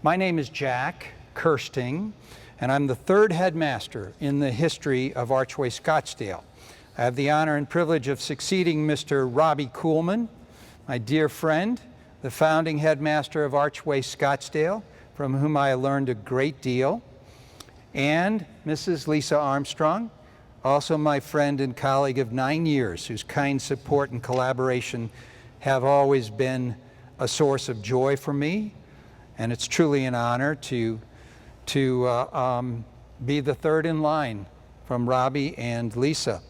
My name is Jack Kirsting, and I'm the third headmaster in the history of Archway Scottsdale. I have the honor and privilege of succeeding Mr. Robbie Kuhlman, my dear friend, the founding headmaster of Archway Scottsdale, from whom I learned a great deal, and Mrs. Lisa Armstrong, also my friend and colleague of 9 years, whose kind support and collaboration have always been a source of joy for me. And it's truly an honor to be the third in line from Robbie and Lisa.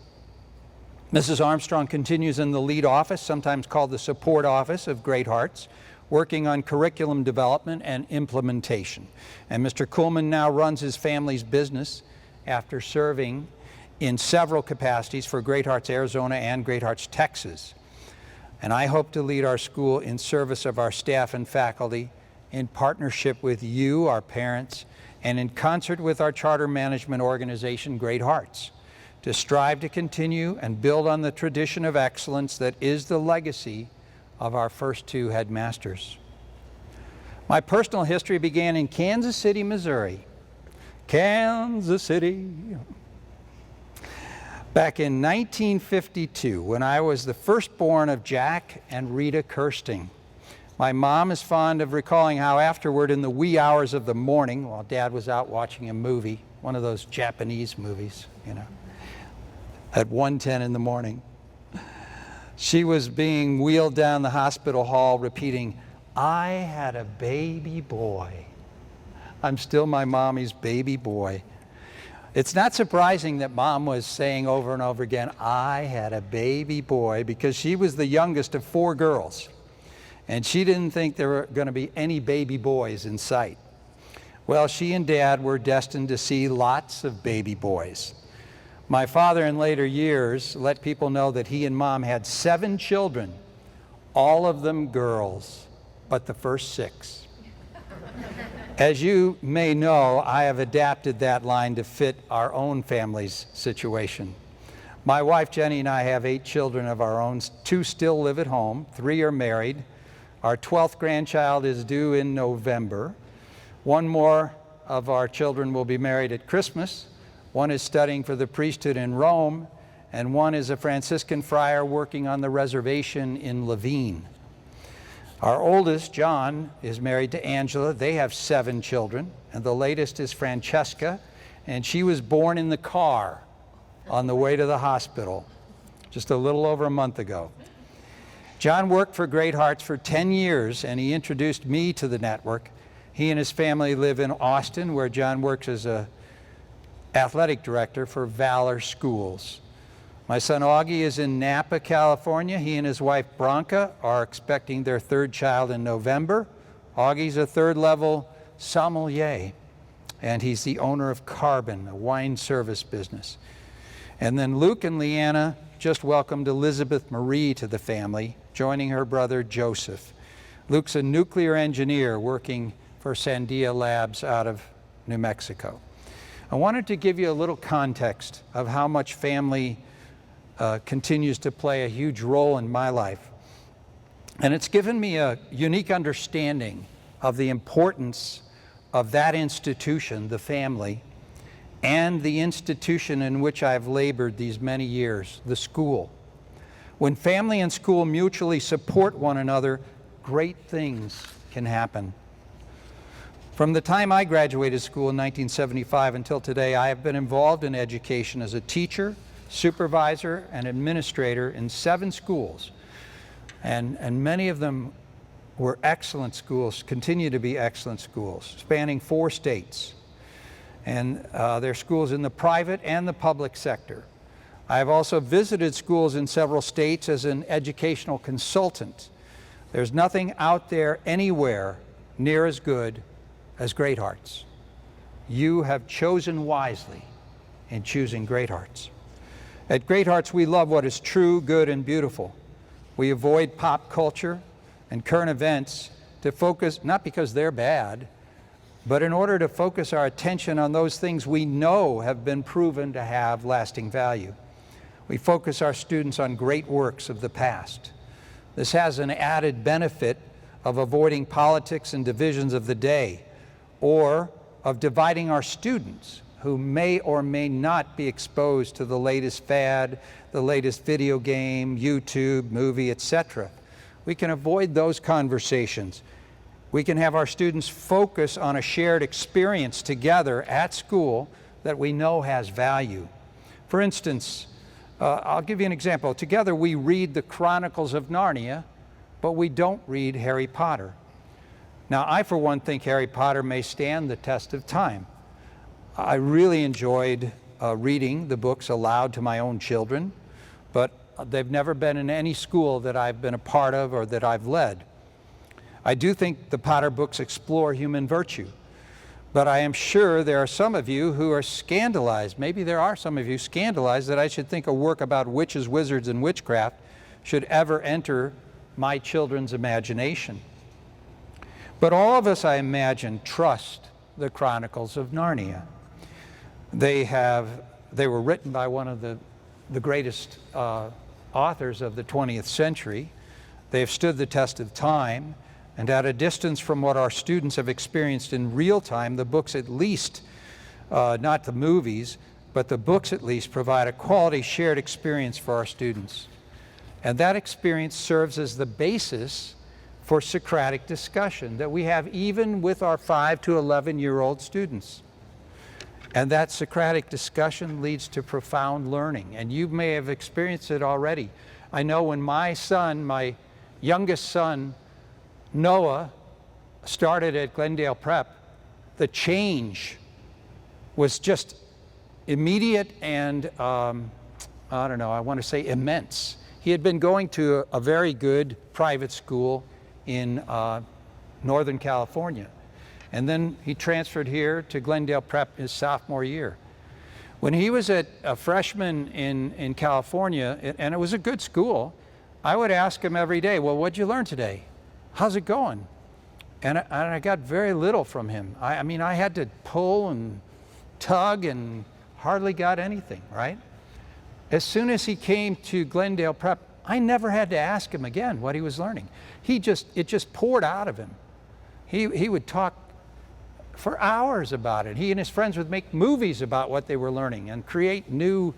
Mrs. Armstrong continues in the lead office, sometimes called the support office of Great Hearts, working on curriculum development and implementation. And Mr. Kuhlman now runs his family's business after serving in several capacities for Great Hearts Arizona and Great Hearts Texas. And I hope to lead our school in service of our staff and faculty, in partnership with you, our parents, and in concert with our charter management organization, Great Hearts, to strive to continue and build on the tradition of excellence that is the legacy of our first two headmasters. My personal history began in Kansas City, Missouri. Kansas City. Back in 1952, when I was the firstborn of Jack and Rita Kirsting. My mom is fond of recalling how afterward, in the wee hours of the morning, while Dad was out watching a movie, one of those Japanese movies, at 1:10 in the morning, she was being wheeled down the hospital hall repeating, "I had a baby boy. I'm still my mommy's baby boy." It's not surprising that Mom was saying over and over again, "I had a baby boy," because she was the youngest of 4 girls. And she didn't think there were going to be any baby boys in sight. Well, she and Dad were destined to see lots of baby boys. My father in later years let people know that he and Mom had 7 children, all of them girls, but the first 6. As you may know, I have adapted that line to fit our own family's situation. My wife Jenny and I have 8 children of our own. 2 still live at home, 3 are married. Our 12th grandchild is due in November. 1 more of our children will be married at Christmas. 1 is studying for the priesthood in Rome, and 1 is a Franciscan friar working on the reservation in Levine. Our oldest, John, is married to Angela. They have 7 children, and the latest is Francesca, and she was born in the car on the way to the hospital just a little over a month ago. John worked for Great Hearts for 10 years, and he introduced me to the network. He and his family live in Austin, where John works as an athletic director for Valor Schools. My son Augie is in Napa, California. He and his wife Branca are expecting their 3rd child in November. Augie's a 3rd-level sommelier, and he's the owner of Carbon, a wine service business. And then Luke and Leanna just welcomed Elizabeth Marie to the family, joining her brother Joseph. Luke's a nuclear engineer working for Sandia Labs out of New Mexico. I wanted to give you a little context of how much family continues to play a huge role in my life. And it's given me a unique understanding of the importance of that institution, the family, and the institution in which I've labored these many years, the school. When family and school mutually support one another, great things can happen. From the time I graduated school in 1975 until today, I have been involved in education as a teacher, supervisor, and administrator in 7 schools. And many of them were excellent schools, continue to be excellent schools, spanning 4 states. And they're schools in the private and the public sector. I have also visited schools in several states as an educational consultant. There's nothing out there anywhere near as good as Great Hearts. You have chosen wisely in choosing Great Hearts. At Great Hearts, we love what is true, good, and beautiful. We avoid pop culture and current events to focus, not because they're bad, but in order to focus our attention on those things we know have been proven to have lasting value. We focus our students on great works of the past. This has an added benefit of avoiding politics and divisions of the day, or of dividing our students who may or may not be exposed to the latest fad, the latest video game, YouTube, movie, etc. We can avoid those conversations. We can have our students focus on a shared experience together at school that we know has value. For instance, I'll give you an example. Together we read the Chronicles of Narnia, but we don't read Harry Potter. Now, I for one think Harry Potter may stand the test of time. I really enjoyed reading the books aloud to my own children, but they've never been in any school that I've been a part of or that I've led. I do think the Potter books explore human virtue, but I am sure there are some of you who are scandalized. Maybe there are some of you scandalized that I should think a work about witches, wizards, and witchcraft should ever enter my children's imagination. But all of us, I imagine, trust the Chronicles of Narnia. They were written by one of the greatest authors of the 20th century. They have stood the test of time, and at a distance from what our students have experienced in real time, the books at least, not the movies, but the books at least provide a quality shared experience for our students. And that experience serves as the basis for Socratic discussion that we have even with our 5 to 11-year-old students. And that Socratic discussion leads to profound learning, and you may have experienced it already. I know when my son, my youngest son, Noah, started at Glendale Prep, the change was just immediate and, I want to say immense. He had been going to a very good private school in Northern California. And then he transferred here to Glendale Prep his sophomore year. When he was a freshman in California, and it was a good school, I would ask him every day, well, what'd you learn today? How's it going? And I got very little from him. I mean, I had to pull and tug and hardly got anything, right? As soon as he came to Glendale Prep, I never had to ask him again what he was learning. It just poured out of him. He would talk for hours about it. He and his friends would make movies about what they were learning and create new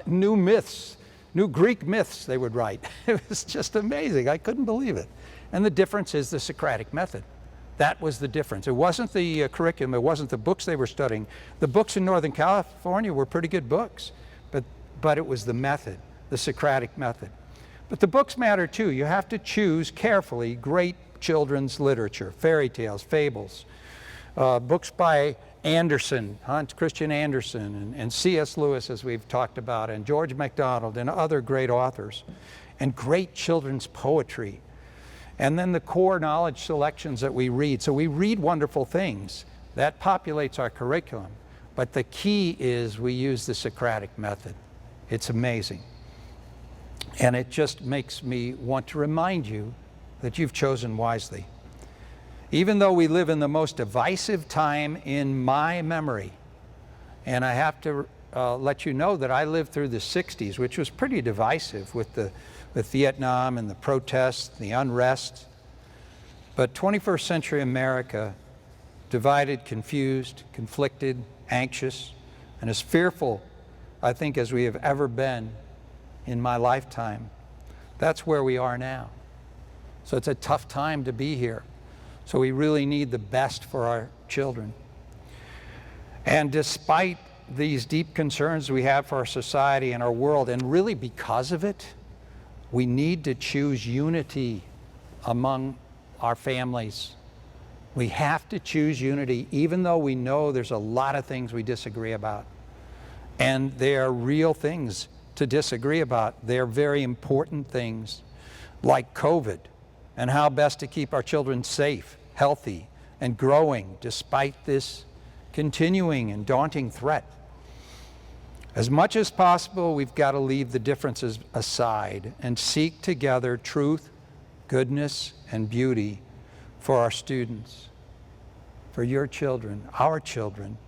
myths, new Greek myths they would write. It was just amazing. I couldn't believe it. And the difference is the Socratic method. That was the difference. It wasn't the curriculum, it wasn't the books they were studying. The books in Northern California were pretty good books, but it was the method, the Socratic method. But the books matter too. You have to choose carefully great children's literature, fairy tales, fables, books by Anderson, Hans Christian Andersen, and C.S. Lewis, as we've talked about, and George MacDonald, and other great authors, and great children's poetry. And then the core knowledge selections that we read. So we read wonderful things. That populates our curriculum. But the key is we use the Socratic method. It's amazing. And it just makes me want to remind you that you've chosen wisely. Even though we live in the most divisive time in my memory, and I have to let you know that I lived through the 60s, which was pretty divisive with Vietnam and the protests, the unrest. But 21st century America, divided, confused, conflicted, anxious, and as fearful, I think, as we have ever been in my lifetime. That's where we are now. So it's a tough time to be here. So we really need the best for our children. And despite these deep concerns we have for our society and our world, and really because of it, we need to choose unity among our families. We have to choose unity, even though we know there's a lot of things we disagree about. And they are real things to disagree about. They're very important things, like COVID, and how best to keep our children safe, healthy, and growing despite this continuing and daunting threat. As much as possible, we've got to leave the differences aside and seek together truth, goodness, and beauty for our students, for your children, our children.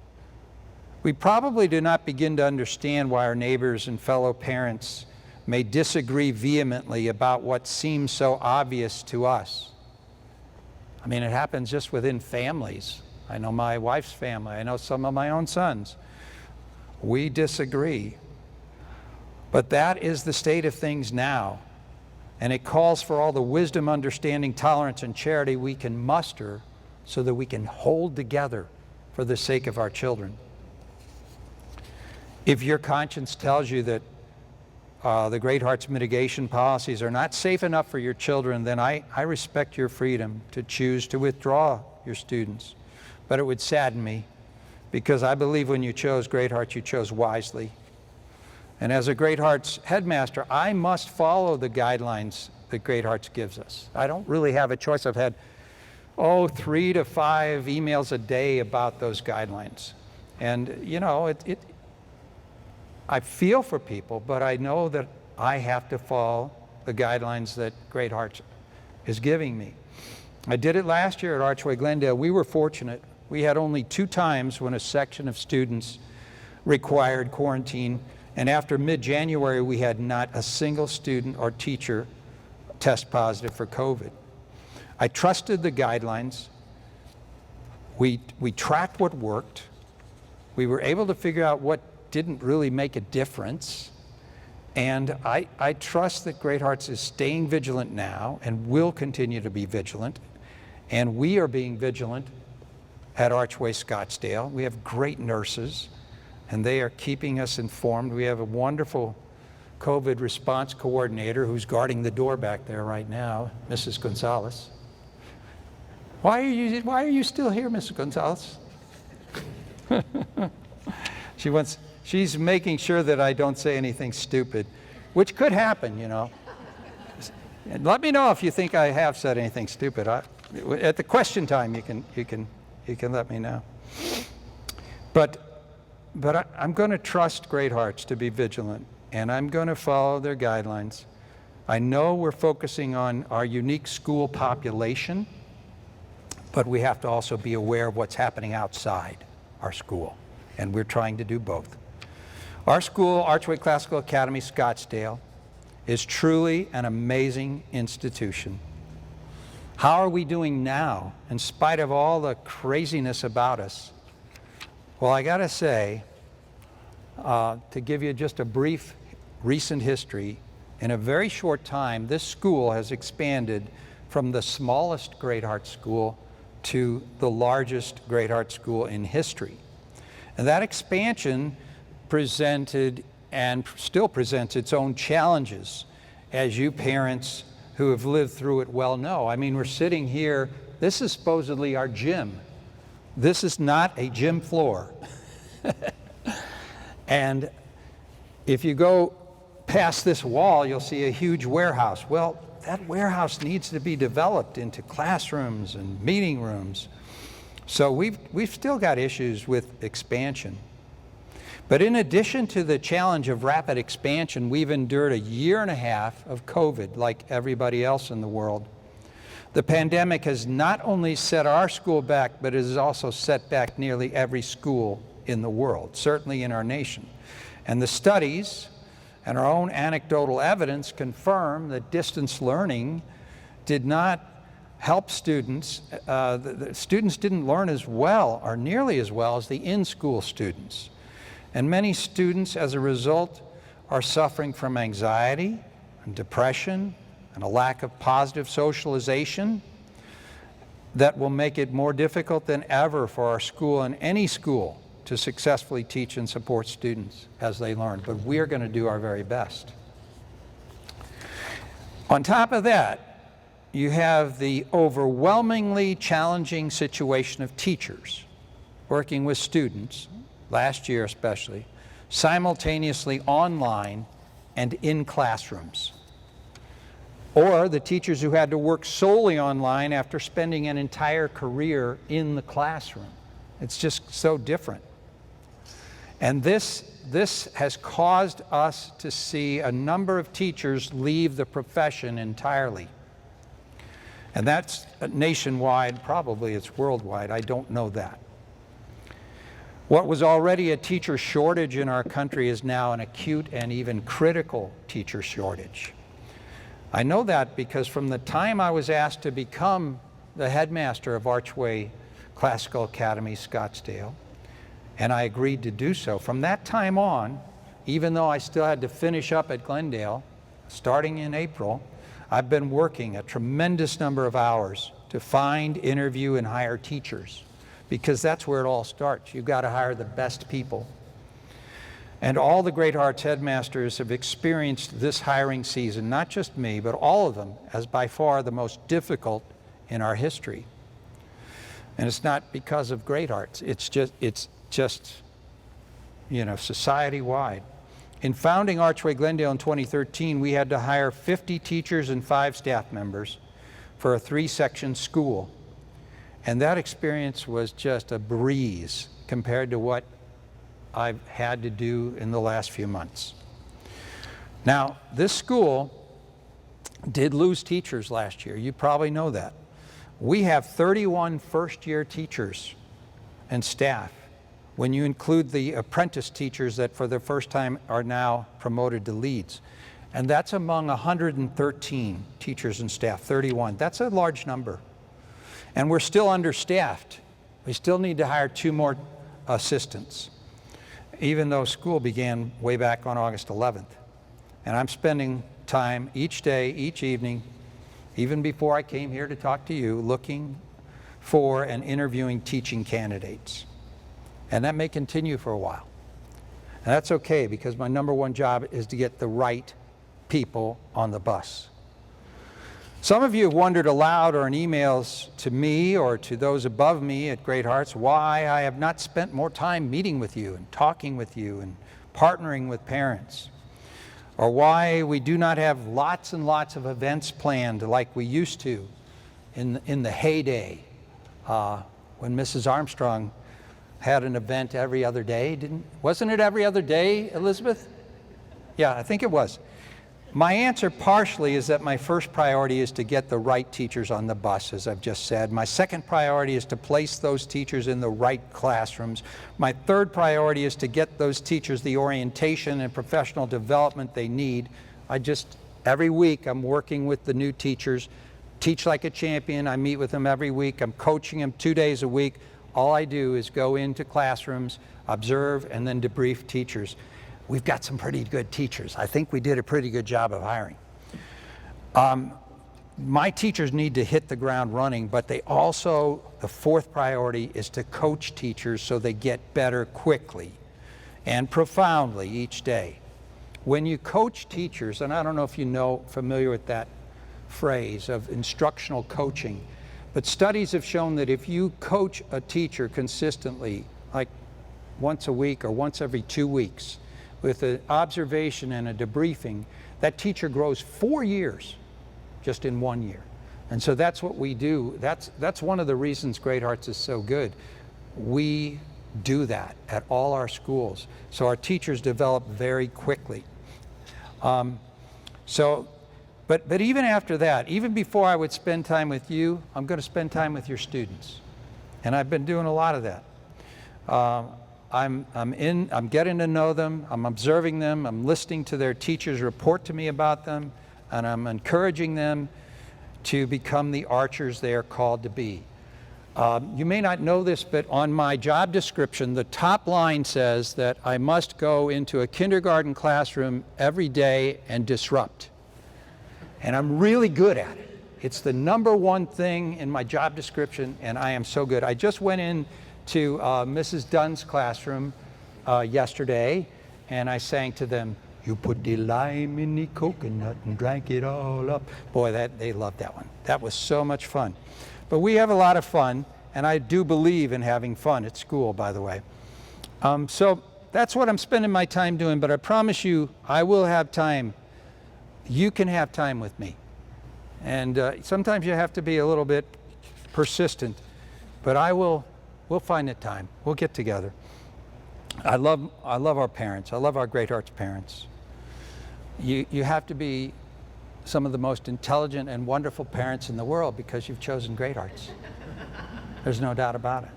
We probably do not begin to understand why our neighbors and fellow parents may disagree vehemently about what seems so obvious to us. mean, it happens just within families. I know my wife's family. I know some of my own sons. We disagree. But that is the state of things now. And it calls for all the wisdom, understanding, tolerance, and charity we can muster so that we can hold together for the sake of our children. If your conscience tells you that the Great Heart's mitigation policies are not safe enough for your children, then I respect your freedom to choose to withdraw your students. But it would sadden me, because I believe when you chose Great Hearts, you chose wisely. And as a Great Hearts headmaster, I must follow the guidelines that Great Hearts gives us. I don't really have a choice. I've had, 3 to 5 emails a day about those guidelines. And, you know, I feel for people, but I know that I have to follow the guidelines that Great Hearts is giving me. I did it last year at Archway Glendale. We were fortunate. We had only 2 times when a section of students required quarantine, and after mid-January, we had not a single student or teacher test positive for COVID. I trusted the guidelines. We tracked what worked. We were able to figure out what didn't really make a difference. And I trust that Great Hearts is staying vigilant now and will continue to be vigilant. And we are being vigilant at Archway Scottsdale. We have great nurses, and they are keeping us informed. We have a wonderful COVID response coordinator who's guarding the door back there right now, Mrs. Gonzalez. Why are you still here, Mrs. Gonzalez? She's making sure that I don't say anything stupid, which could happen, you know. And let me know if you think I have said anything stupid. At the question time, you can let me know. But I'm going to trust Great Hearts to be vigilant, and I'm going to follow their guidelines. I know we're focusing on our unique school population, but we have to also be aware of what's happening outside our school, and we're trying to do both. Our school, Archway Classical Academy, Scottsdale, is truly an amazing institution. How are we doing now, in spite of all the craziness about us? Well, I gotta say, to give you just a brief recent history, in a very short time, this school has expanded from the smallest Great Hearts school to the largest Great Hearts school in history. And that expansion presented and still presents its own challenges, as you parents who have lived through it well know. I mean, we're sitting here, this is supposedly our gym. This is not a gym floor. And if you go past this wall, you'll see a huge warehouse. Well, that warehouse needs to be developed into classrooms and meeting rooms. So we've still got issues with expansion. But in addition to the challenge of rapid expansion, we've endured 1.5 years of COVID like everybody else in the world. The pandemic has not only set our school back, but it has also set back nearly every school in the world, certainly in our nation. And the studies and our own anecdotal evidence confirm that distance learning did not help students. The students didn't learn as well or nearly as well as the in-school students. And many students, as a result, are suffering from anxiety and depression and a lack of positive socialization that will make it more difficult than ever for our school and any school to successfully teach and support students as they learn. But we're going to do our very best. On top of that, you have the overwhelmingly challenging situation of teachers working with students, last year especially, simultaneously online and in classrooms. Or the teachers who had to work solely online after spending an entire career in the classroom. It's just so different. And this has caused us to see a number of teachers leave the profession entirely. And that's nationwide, probably it's worldwide, I don't know that. What was already a teacher shortage in our country is now an acute and even critical teacher shortage. I know that because from the time I was asked to become the headmaster of Archway Classical Academy, Scottsdale, and I agreed to do so. From that time on, even though I still had to finish up at Glendale, starting in April, I've been working a tremendous number of hours to find, interview, and hire teachers, because that's where it all starts. You've got to hire the best people. And all the Great Hearts headmasters have experienced this hiring season, not just me, but all of them, as by far the most difficult in our history. And it's not because of Great Hearts. It's just, you know, society-wide. In founding Archway Glendale in 2013, we had to hire 50 teachers and 5 staff members for a 3-section school. And that experience was just a breeze compared to what I've had to do in the last few months. Now, this school did lose teachers last year. You probably know that. We have 31 first-year teachers and staff, when you include the apprentice teachers that for the first time are now promoted to leads. And that's among 113 teachers and staff, 31. That's a large number. And we're still understaffed. We still need to hire 2 more assistants, even though school began way back on August 11th. And I'm spending time each day, each evening, even before I came here to talk to you, looking for and interviewing teaching candidates. And that may continue for a while. And that's okay, because my #1 job is to get the right people on the bus. Some of you have wondered aloud or in emails to me or to those above me at Great Hearts why I have not spent more time meeting with you and talking with you and partnering with parents, or why we do not have lots and lots of events planned like we used to in the heyday when Mrs. Armstrong had an event every other day. Wasn't it every other day, Elizabeth? Yeah, I think it was. My answer partially is that my first priority is to get the right teachers on the bus, as I've just said. My second priority is to place those teachers in the right classrooms. My third priority is to get those teachers the orientation and professional development they need. Every week I'm working with the new teachers, Teach Like a Champion. I meet with them every week. I'm coaching them 2 days a week. All I do is go into classrooms, observe, and then debrief teachers. We've got some pretty good teachers. I think we did a pretty good job of hiring. My teachers need to hit the ground running, but the 4th priority is to coach teachers so they get better quickly and profoundly each day. When you coach teachers, and I don't know if familiar with that phrase of instructional coaching, but studies have shown that if you coach a teacher consistently, like once a week or once every 2 weeks, with an observation and a debriefing, that teacher grows 4 years just in 1 year. And so that's what we do. That's one of the reasons Great Hearts is so good. We do that at all our schools. So our teachers develop very quickly. But even after that, even before I would spend time with you, I'm going to spend time with your students. And I've been doing a lot of that. I'm getting to know them, I'm observing them, I'm listening to their teachers report to me about them, and I'm encouraging them to become the archers they are called to be. You may not know this, but on my job description, the top line says that I must go into a kindergarten classroom every day and disrupt. And I'm really good at it. It's the #1 thing in my job description, and I am so good. I just went in to Mrs. Dunn's classroom yesterday, and I sang to them, "You put the lime in the coconut and drank it all up." Boy, they loved that one. That was so much fun. But we have a lot of fun, and I do believe in having fun at school, by the way. So that's what I'm spending my time doing, but I promise you, I will have time. You can have time with me. And sometimes you have to be a little bit persistent, but we'll find the time. We'll get together. I love our parents. I love our Great Hearts parents. You have to be some of the most intelligent and wonderful parents in the world because you've chosen Great Hearts. There's no doubt about it.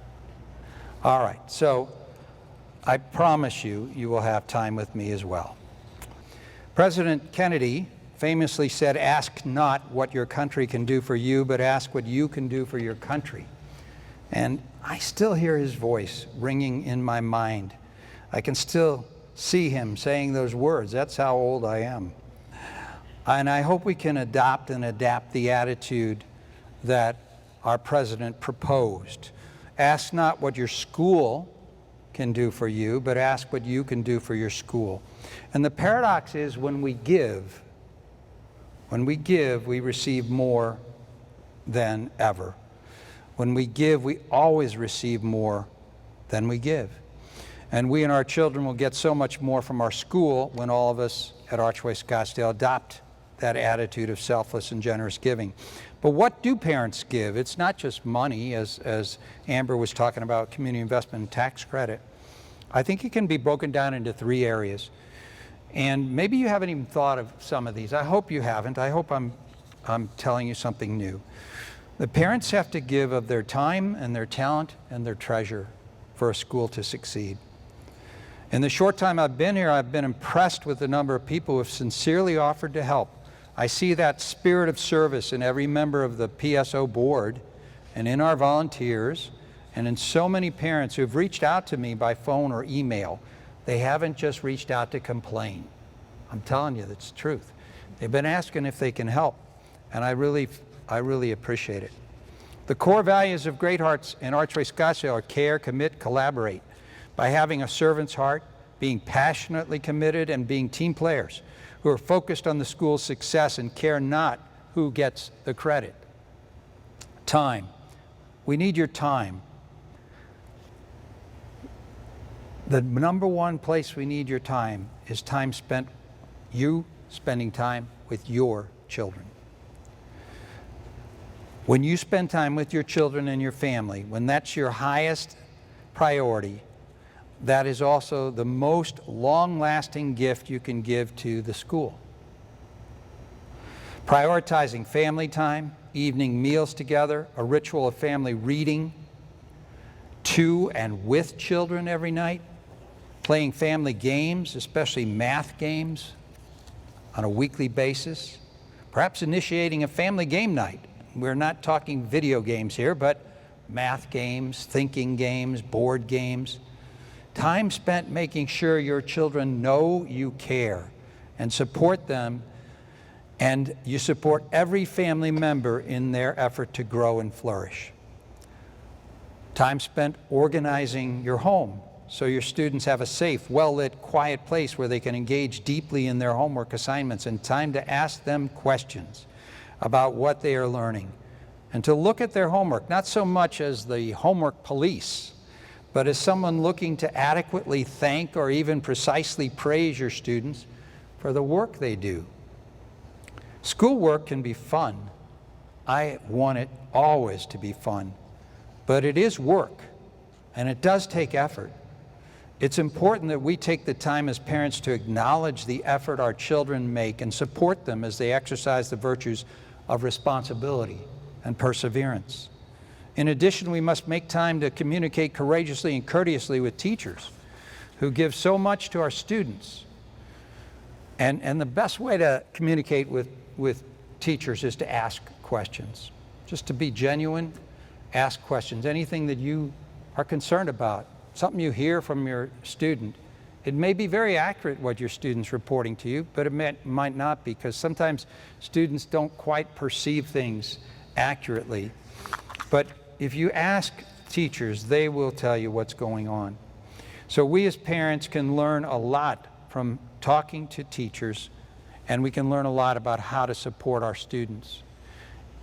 All right, so I promise you will have time with me as well. President Kennedy famously said, "Ask not what your country can do for you, but ask what you can do for your country." And I still hear his voice ringing in my mind. I can still see him saying those words. That's how old I am. And I hope we can adopt and adapt the attitude that our president proposed. Ask not what your school can do for you, but ask what you can do for your school. And the paradox is when we give, we receive more than ever. When we give, we always receive more than we give. And we and our children will get so much more from our school when all of us at Archway Scottsdale adopt that attitude of selfless and generous giving. But what do parents give? It's not just money, as Amber was talking about, community investment and tax credit. I think it can be broken down into 3 areas. And maybe you haven't even thought of some of these. I hope you haven't. I hope I'm telling you something new. The parents have to give of their time and their talent and their treasure for a school to succeed. In the short time I've been here, I've been impressed with the number of people who have sincerely offered to help. I see that spirit of service in every member of the PSO board and in our volunteers and in so many parents who have reached out to me by phone or email. They haven't just reached out to complain. I'm telling you, that's the truth. They've been asking if they can help, and I really appreciate it. The core values of Great Hearts and Archway Scottsdale are care, commit, collaborate. By having a servant's heart, being passionately committed, and being team players who are focused on the school's success and care not who gets the credit. Time. We need your time. The number one place we need your time is time spent, you spending time with your children. When you spend time with your children and your family, when that's your highest priority, that is also the most long-lasting gift you can give to the school. Prioritizing family time, evening meals together, a ritual of family reading to and with children every night, playing family games, especially math games, on a weekly basis, perhaps initiating a family game night. We're not talking video games here, but math games, thinking games, board games. Time spent making sure your children know you care and support them, and you support every family member in their effort to grow and flourish. Time spent organizing your home so your students have a safe, well-lit, quiet place where they can engage deeply in their homework assignments, and time to ask them questions about what they are learning, and to look at their homework, not so much as the homework police, but as someone looking to adequately thank or even precisely praise your students for the work they do. Schoolwork can be fun. I want it always to be fun, but it is work, and it does take effort. It's important that we take the time as parents to acknowledge the effort our children make and support them as they exercise the virtues of responsibility and perseverance. In addition, we must make time to communicate courageously and courteously with teachers who give so much to our students. And the best way to communicate with teachers is to ask questions. Just to be genuine, ask questions. Anything that you are concerned about, something you hear from your student. It may be very accurate what your student's reporting to you, but it might not, because sometimes students don't quite perceive things accurately. But if you ask teachers, they will tell you what's going on. So we as parents can learn a lot from talking to teachers, and we can learn a lot about how to support our students.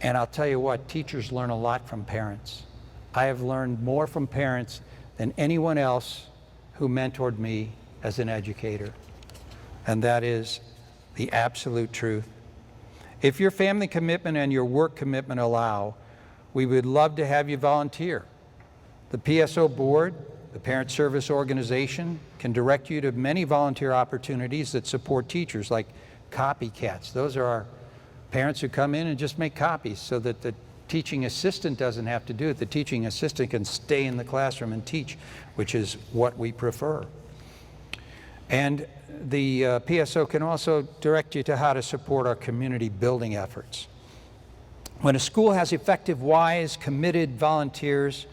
And I'll tell you what, teachers learn a lot from parents. I have learned more from parents than anyone else who mentored me as an educator. And that is the absolute truth. If your family commitment and your work commitment allow, we would love to have you volunteer. The PSO board, the Parent Service Organization, can direct you to many volunteer opportunities that support teachers, like copycats. Those are our parents who come in and just make copies so that the teaching assistant doesn't have to do it. The teaching assistant can stay in the classroom and teach, which is what we prefer. And the PSO can also direct you to how to support our community building efforts. When a school has effective, wise, committed volunteers,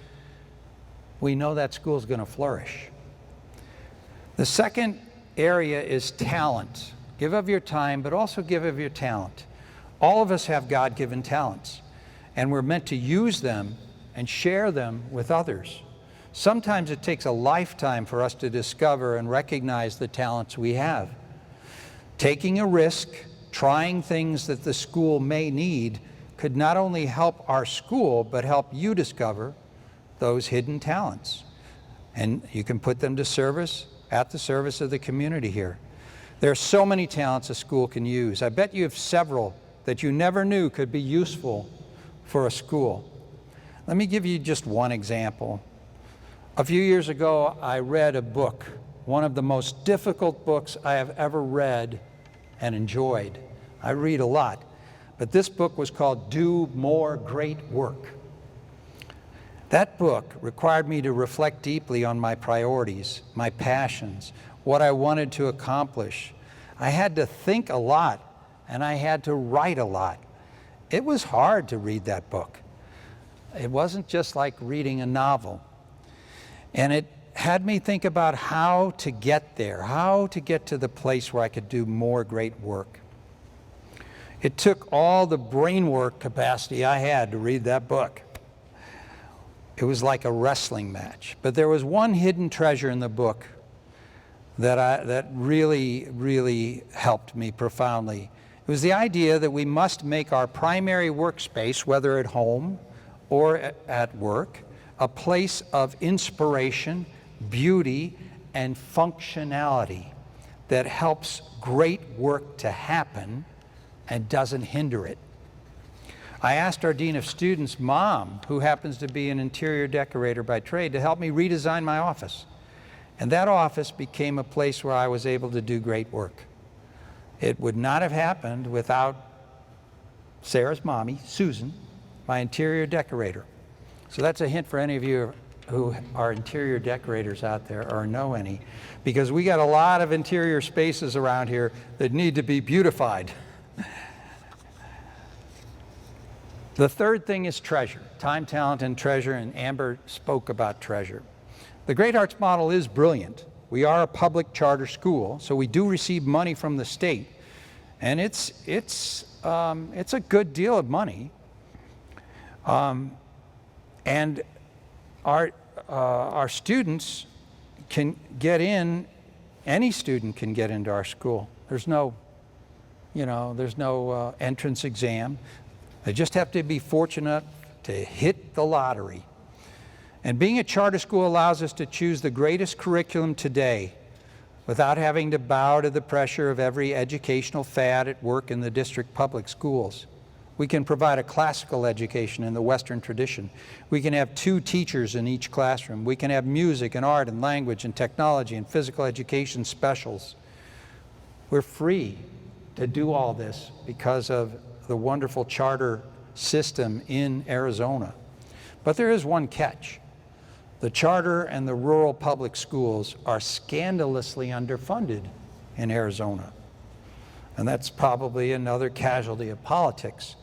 we know that school is going to flourish. The second area is talent. Give of your time, but also give of your talent. All of us have God-given talents, and we're meant to use them and share them with others. Sometimes it takes a lifetime for us to discover and recognize the talents we have. Taking a risk, trying things that the school may need, could not only help our school, but help you discover those hidden talents. And you can put them to service, at the service of the community here. There are so many talents a school can use. I bet you have several that you never knew could be useful for a school. Let me give you just one example. A few years ago, I read a book, one of the most difficult books I have ever read and enjoyed. I read a lot, but this book was called Do More Great Work. That book required me to reflect deeply on my priorities, my passions, what I wanted to accomplish. I had to think a lot, and I had to write a lot. It was hard to read that book. It wasn't just like reading a novel. And it had me think about how to get there, how to get to the place where I could do more great work. It took all the brain work capacity I had to read that book. It was like a wrestling match. But there was one hidden treasure in the book that really helped me profoundly. It was the idea that we must make our primary workspace, whether at home or at work, a place of inspiration, beauty, and functionality that helps great work to happen and doesn't hinder it. I asked our Dean of Students' mom, who happens to be an interior decorator by trade, to help me redesign my office. And that office became a place where I was able to do great work. It would not have happened without Sarah's mommy, Susan, my interior decorator. So that's a hint for any of you who are interior decorators out there or know any, because we got a lot of interior spaces around here that need to be beautified. The third thing is treasure, time, talent, and treasure, and Amber spoke about treasure. The Great Hearts model is brilliant. We are a public charter school, so we do receive money from the state, and it's a good deal of money. And our students can get in, any student can get into our school. There's no entrance exam. They just have to be fortunate to hit the lottery. And being a charter school allows us to choose the greatest curriculum today without having to bow to the pressure of every educational fad at work in the district public schools. We can provide a classical education in the Western tradition. We can have 2 teachers in each classroom. We can have music and art and language and technology and physical education specials. We're free to do all this because of the wonderful charter system in Arizona. But there is one catch. The charter and the rural public schools are scandalously underfunded in Arizona. And that's probably another casualty of politics.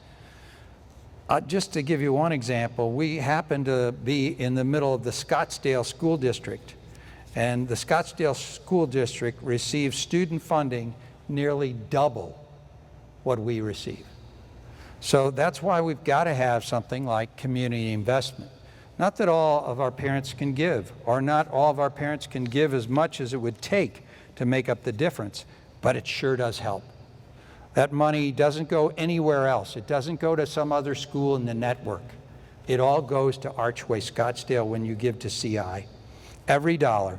Just to give you one example, we happen to be in the middle of the Scottsdale School District. And the Scottsdale School District receives student funding nearly double what we receive. So that's why we've got to have something like community investment. Not that all of our parents can give, or not all of our parents can give as much as it would take to make up the difference, but it sure does help. That money doesn't go anywhere else. It doesn't go to some other school in the network. It all goes to Archway Scottsdale when you give to CI. Every dollar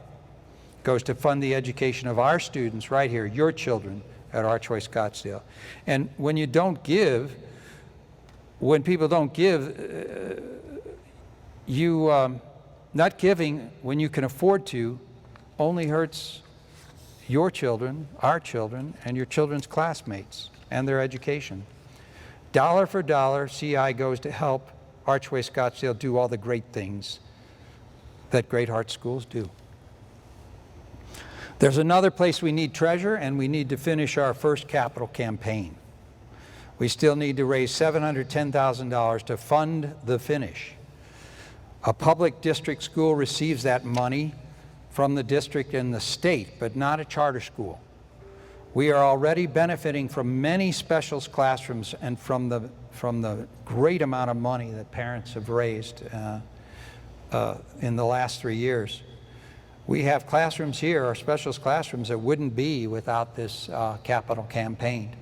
goes to fund the education of our students right here, your children at Archway Scottsdale. And when you don't give, when people don't give, not giving when you can afford to only hurts your children, our children, and your children's classmates and their education. Dollar for dollar, CI goes to help Archway Scottsdale do all the great things that Great Heart schools do. There's another place we need treasure, and we need to finish our first capital campaign. We still need to raise $710,000 to fund the finish. A public district school receives that money from the district and the state, but not a charter school. We are already benefiting from many specials classrooms and from the great amount of money that parents have raised in the last 3 years. We have classrooms here, our specials classrooms, that wouldn't be without this capital campaign.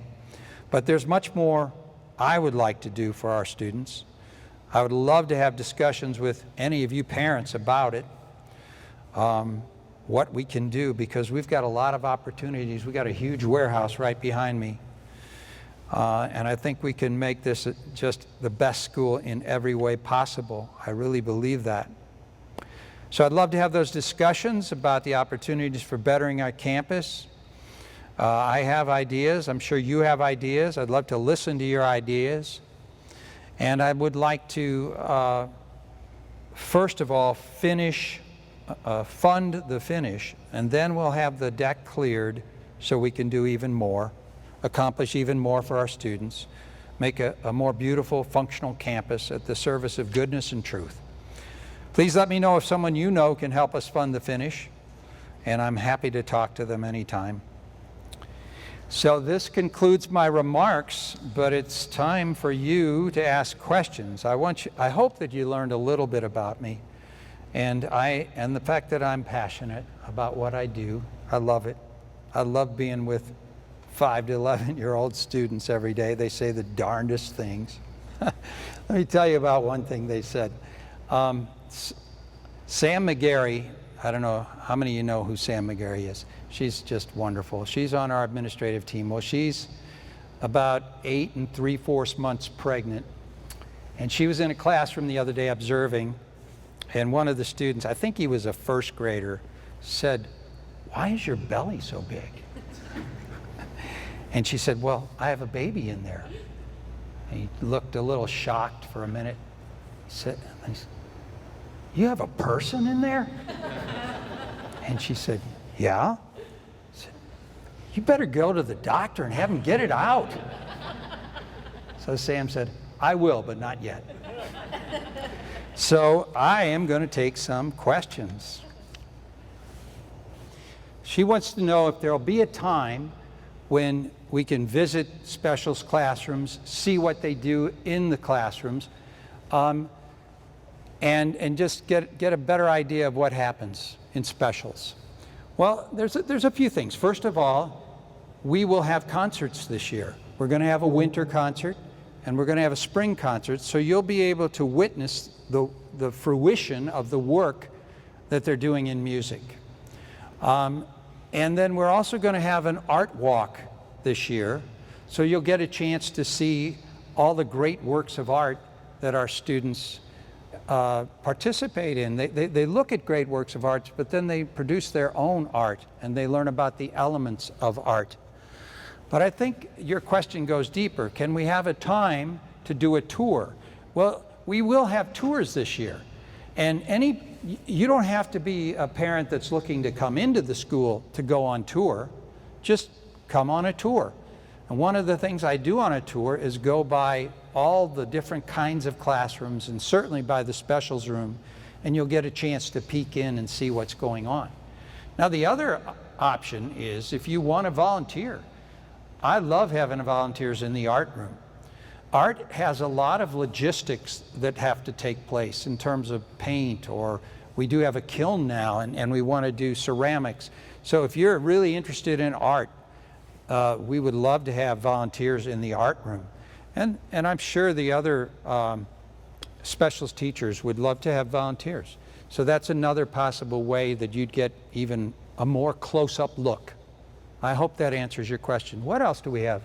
But there's much more I would like to do for our students. I would love to have discussions with any of you parents about it, what we can do, because we've got a lot of opportunities. We've got a huge warehouse right behind me. And I think we can make this just the best school in every way possible. I really believe that. So I'd love to have those discussions about the opportunities for bettering our campus. I have ideas. I'm sure you have ideas. I'd love to listen to your ideas. And I would like to, first of all, fund the finish, and then we'll have the deck cleared so we can do even more, accomplish even more for our students, make a more beautiful, functional campus at the service of goodness and truth. Please let me know if someone you know can help us fund the finish, and I'm happy to talk to them anytime. So this concludes my remarks, but it's time for you to ask questions. I hope that you learned a little bit about me, and the fact that I'm passionate about what I do. I love it. I love being with 5 to 11-year-old students every day. They say the darndest things. Let me tell you about one thing they said. Sam McGarry, I don't know how many of you know who Sam McGarry is. She's just wonderful. She's on our administrative team. Well, she's about 8 3/4 months pregnant. And she was in a classroom the other day observing, and one of the students, I think he was a first grader, said, "Why is your belly so big?" And she said, "Well, I have a baby in there." And he looked a little shocked for a minute. He said, "You have a person in there?" And she said, "Yeah." He said, "You better go to the doctor and have him get it out." So Sam said, "I will, but not yet." So I am going to take some questions. She wants to know if there'll be a time when we can visit specials classrooms, see what they do in the classrooms, and just get a better idea of what happens in specials. Well, there's a few things. First of all, we will have concerts this year. We're going to have a winter concert, and we're going to have a spring concert, so you'll be able to witness the fruition of the work that they're doing in music. And then we're also going to have an art walk this year, so you'll get a chance to see all the great works of art that our students participate in. They look at great works of art, but then they produce their own art, and they learn about the elements of art. But I think your question goes deeper. Can we have a time to do a tour? Well, we will have tours this year. And you don't have to be a parent that's looking to come into the school to go on tour. Just come on a tour. And one of the things I do on a tour is go by all the different kinds of classrooms, and certainly by the specials room, and you'll get a chance to peek in and see what's going on. Now, the other option is if you want to volunteer. I love having volunteers in the art room. Art has a lot of logistics that have to take place in terms of paint, or we do have a kiln now, and we want to do ceramics. So if you're really interested in art, we would love to have volunteers in the art room. And I'm sure the other specials teachers would love to have volunteers. So that's another possible way that you'd get even a more close-up look. I hope that answers your question. What else do we have?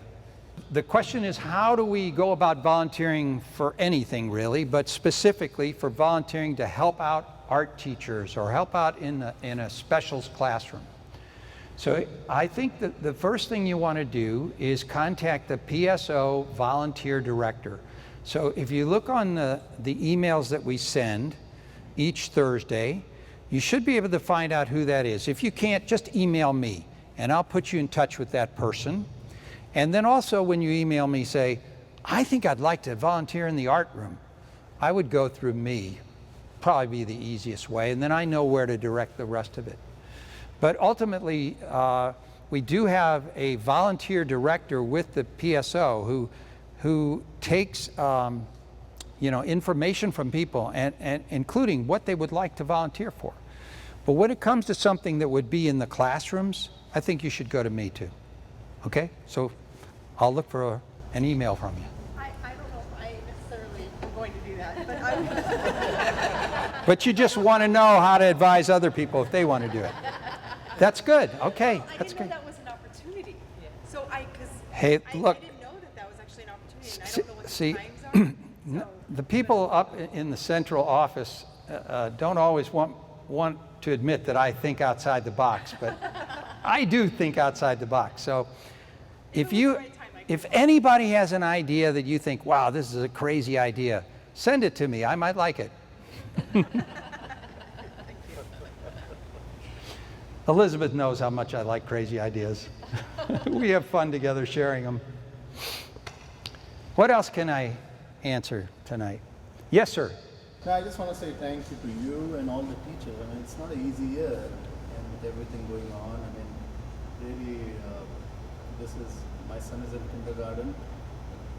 The question is, how do we go about volunteering for anything really, but specifically for volunteering to help out art teachers or help out in a specials classroom? So I think that the first thing you want to do is contact the PSO volunteer director. So if you look on the emails that we send each Thursday, you should be able to find out who that is. If you can't, just email me, and I'll put you in touch with that person. And then also when you email me, say, I think I'd like to volunteer in the art room. I would go through me, probably be the easiest way, and then I know where to direct the rest of it. But ultimately, we do have a volunteer director with the PSO who takes information from people and including what they would like to volunteer for. But when it comes to something that would be in the classrooms, I think you should go to me too. Okay? So I'll look for an email from you. I don't know if I necessarily am going to do that, but I But you just want to know how to advise other people if they want to do it. That's good. Okay, that's didn't good. know that was an opportunity. So Hey, look. I didn't know that was actually an opportunity, and I don't know what the See, times are. the people up in the central office don't always want to admit that I think outside the box, but I do think outside the box. So if anybody has an idea that you think, wow, this is a crazy idea, send it to me. I might like it. Elizabeth knows how much I like crazy ideas. We have fun together sharing them. What else can I answer tonight? Yes, sir. No, I just want to say thank you to you and all the teachers. I mean, it's not an easy year, and with everything going on, I mean, really, my son is in kindergarten.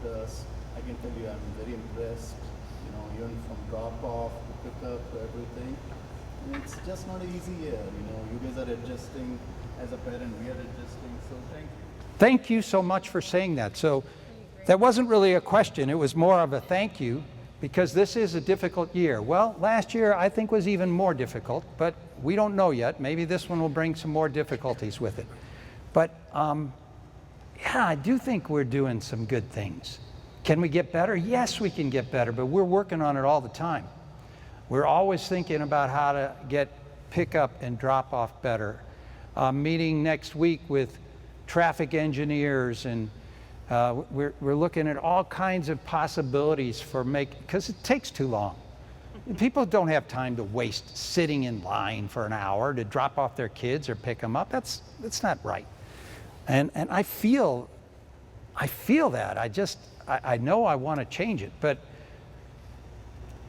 I can tell you, I'm very impressed. Even from drop off to pick up to everything. And it's just not an easy year. You guys are adjusting. As a parent, we are adjusting. So thank you. Thank you so much for saying that. So that wasn't really a question. It was more of a thank you, because this is a difficult year. Well, last year I think was even more difficult, but we don't know yet. Maybe this one will bring some more difficulties with it. But yeah, I do think we're doing some good things. Can we get better? Yes, we can get better, but we're working on it all the time. We're always thinking about how to get pick up and drop off better. Meeting next week with traffic engineers, and we're looking at all kinds of possibilities for because it takes too long. People don't have time to waste sitting in line for an hour to drop off their kids or pick them up. That's not right. And I feel that. I know I want to change it, but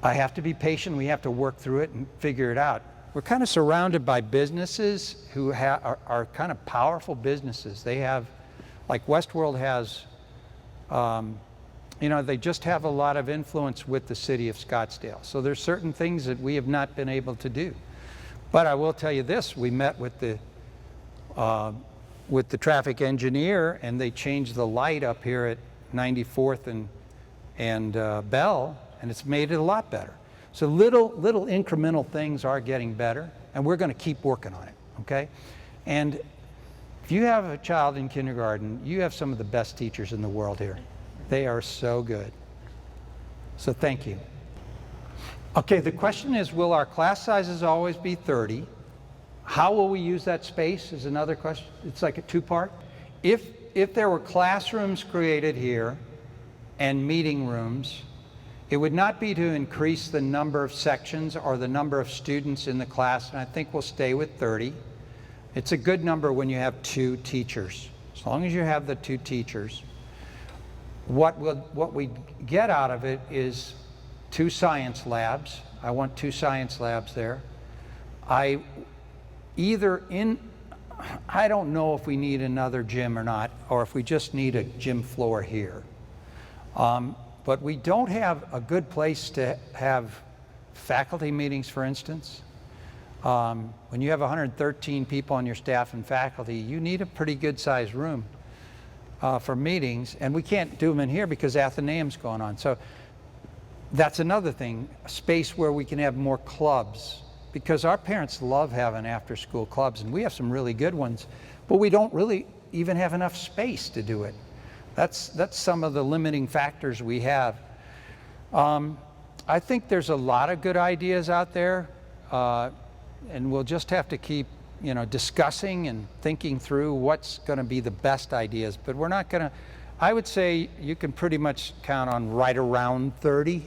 I have to be patient. We have to work through it and figure it out. We're kind of surrounded by businesses who are kind of powerful businesses. They have, like Westworld has, they just have a lot of influence with the city of Scottsdale. So there's certain things that we have not been able to do. But I will tell you this, we met with the traffic engineer, and they changed the light up here at 94th and Bell, and it's made it a lot better. So little incremental things are getting better, and we're going to keep working on it, okay? And if you have a child in kindergarten, you have some of the best teachers in the world here. They are so good. So thank you. Okay, the question is, will our class sizes always be 30? How will we use that space is another question. It's like a two-part. If there were classrooms created here and meeting rooms, it would not be to increase the number of sections or the number of students in the class, and I think we'll stay with 30. It's a good number when you have 2 teachers. As long as you have the 2 teachers. What we get out of it is 2 science labs. I want 2 science labs there. I don't know if we need another gym or not, or if we just need a gym floor here. But we don't have a good place to have faculty meetings, for instance. When you have 113 people on your staff and faculty, you need a pretty good sized room for meetings, and we can't do them in here because Athenaeum's going on. So that's another thing, a space where we can have more clubs, because our parents love having after school clubs, and we have some really good ones, but we don't really even have enough space to do it. That's some of the limiting factors we have. I think there's a lot of good ideas out there, and we'll just have to keep discussing and thinking through what's going to be the best ideas. But we're not going to, I would say you can pretty much count on right around 30.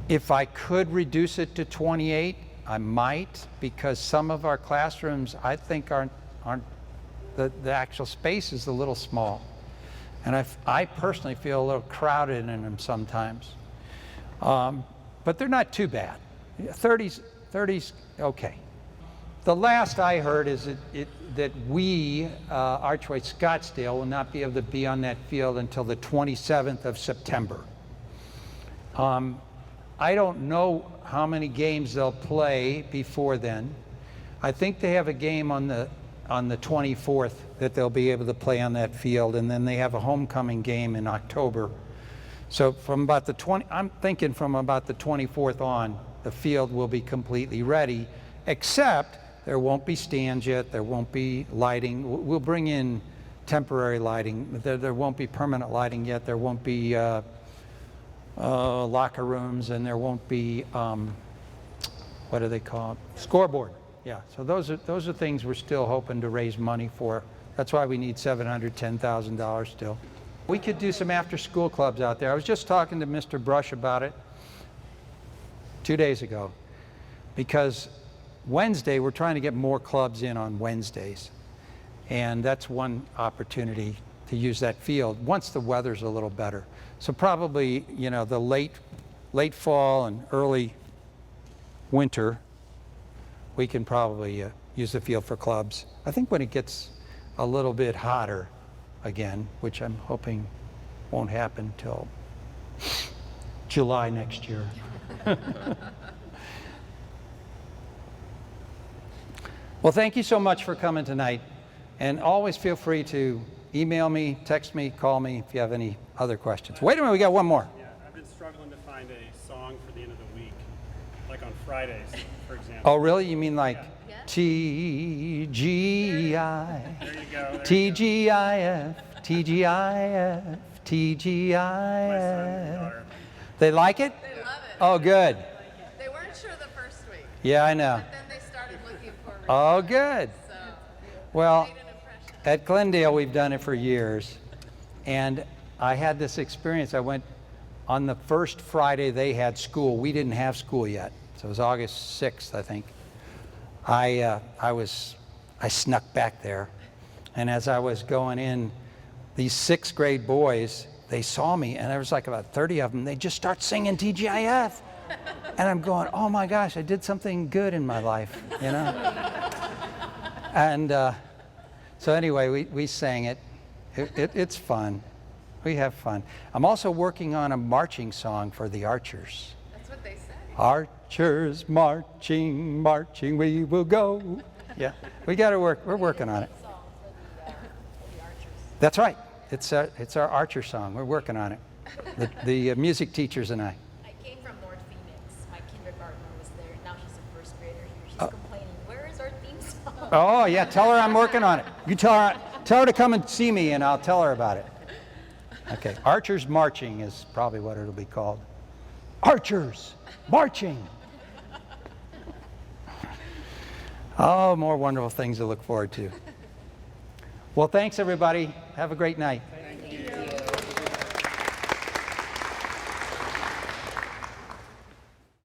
If I could reduce it to 28, I might, because some of our classrooms I think aren't the actual space is a little small. And I personally feel a little crowded in them sometimes. But they're not too bad. 30's okay. The last I heard is that we, Archway Scottsdale, will not be able to be on that field until the 27th of September. I don't know how many games they'll play before then. I think they have a game on the 24th that they'll be able to play on that field, and then they have a homecoming game in October. So from about the I'm thinking from about the 24th on, the field will be completely ready, except there won't be stands yet, there won't be lighting. We'll bring in temporary lighting. There won't be permanent lighting yet. There won't be locker rooms, and there won't be, what do they call it? Scoreboard. Yeah, so those are things we're still hoping to raise money for. That's why we need $710,000 still. We could do some after-school clubs out there. I was just talking to Mr. Brush about it 2 days ago, because Wednesday, we're trying to get more clubs in on Wednesdays. And that's one opportunity to use that field once the weather's a little better. So probably, you know, the late fall and early winter, we can probably use the field for clubs. I think when it gets a little bit hotter again, which I'm hoping won't happen till July next year. Well, thank you so much for coming tonight. And always feel free to email me, text me, call me if you have any other questions. Wait a minute, we got one more. Yeah, I've been struggling to find a song for the end of the week, like on Fridays, for example. Oh, really? You mean like Yeah. T-G-I, There you go. T-G-I-F, T-G-I-F, My son and T-G-I-F. daughter. They like it? They love it. Oh, good. They weren't sure the first week, Yeah, I know. but then they started looking for it. Oh, good. So, Well, made an impression. at Glendale, we've done it for years. And I had this experience. I went on the first Friday they had school. We didn't have school yet. So it was August 6th, I think. I snuck back there. And as I was going in, these 6th grade boys, they saw me, and there was like about 30 of them. They just start singing TGIF. And I'm going, oh my gosh, I did something good in my life, you know? And so anyway, we sang it. It's fun. We have fun. I'm also working on a marching song for the Archers. That's what they say. Archers marching, marching, we will go. Yeah, we got to work. We're working on it. That's right. It's our Archer song. We're working on it. The music teachers and I. I came from North Phoenix. My kindergartner was there. Now she's a first grader here. She's complaining, where is our theme song? Oh yeah, tell her I'm working on it. You tell her to come and see me, and I'll tell her about it. Okay, Archers marching is probably what it'll be called. Archers marching. Oh, more wonderful things to look forward to. Well, thanks everybody. Have a great night.